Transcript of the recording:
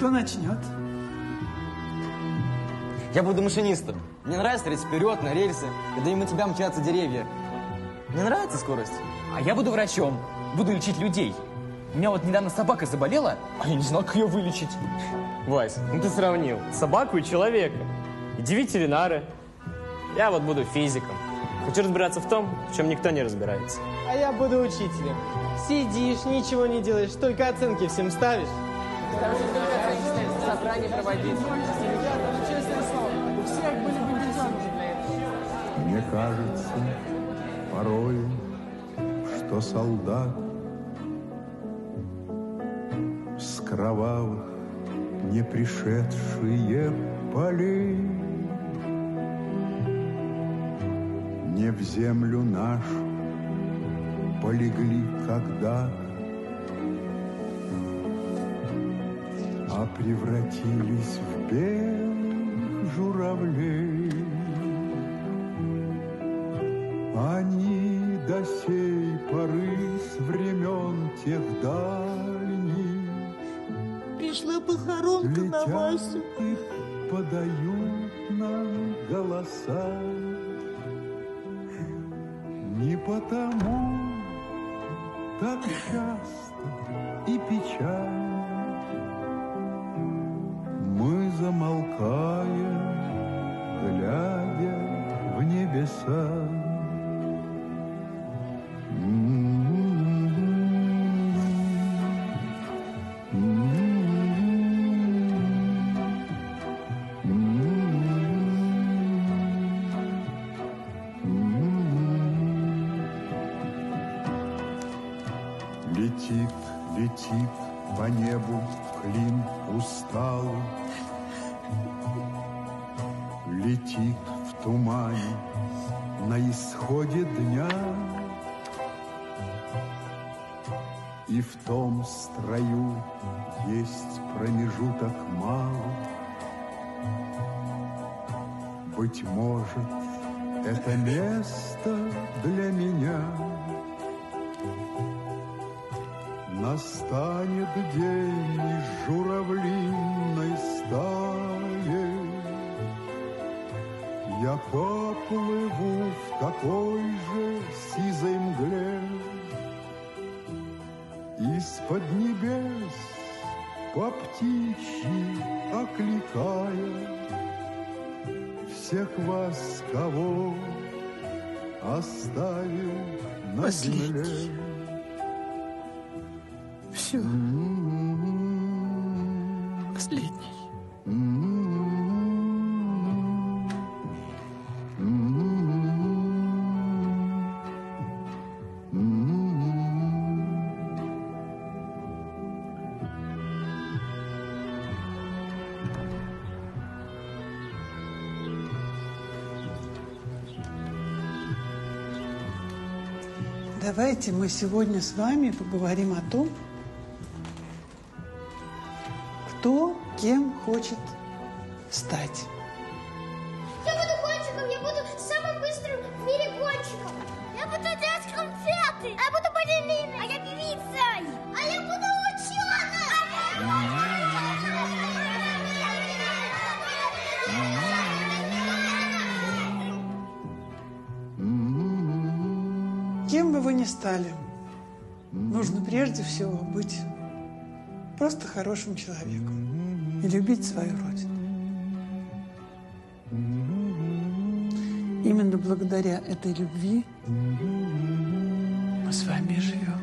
кто начнет? Я буду машинистом. Мне нравится стрелять вперед, на рельсы, когда мимо тебя мчатся деревья. Мне нравится скорость. А я буду врачом. Буду лечить людей. У меня вот недавно собака заболела, а я не знал, как ее вылечить. Вась, ну ты сравнил собаку и человека. Иди ветеринары. Я вот буду физиком. Хочу разбираться в том, в чем никто не разбирается. А я буду учителем. Сидишь, ничего не делаешь, только оценки всем ставишь. Собрание проводить. Мне кажется, порою, что солдат с кровавых не пришедшие полей не в землю нашу полегли когда-то, а превратились в белых журавлей. Они до сей поры с времен тех дальних Пришла похоронка на Васю. и подают нам голоса. Не потому так часто и печально мы замолкаем, глядя в небеса. Летит, летит по небу клин усталый, летит в тумане на исходе дня, и в том строю есть промежуток малый. Быть может, это место для меня. Настанет день из журавлиной стаи, я поплыву в такой же сизой мгле. Из-под небес по птичьи окликая всех вас, кого оставил на земле. Все. Последний. Давайте мы сегодня с вами поговорим о том, кто кем хочет стать. Я буду гонщиком, я буду самым быстрым в мире гонщиком. Я буду делать конфеты. А я буду балериной. А я певицей. А я буду ученым. Кем бы вы ни стали, нужно прежде всего быть просто хорошим человеком и любить свою родину. Именно благодаря этой любви мы с вами живем.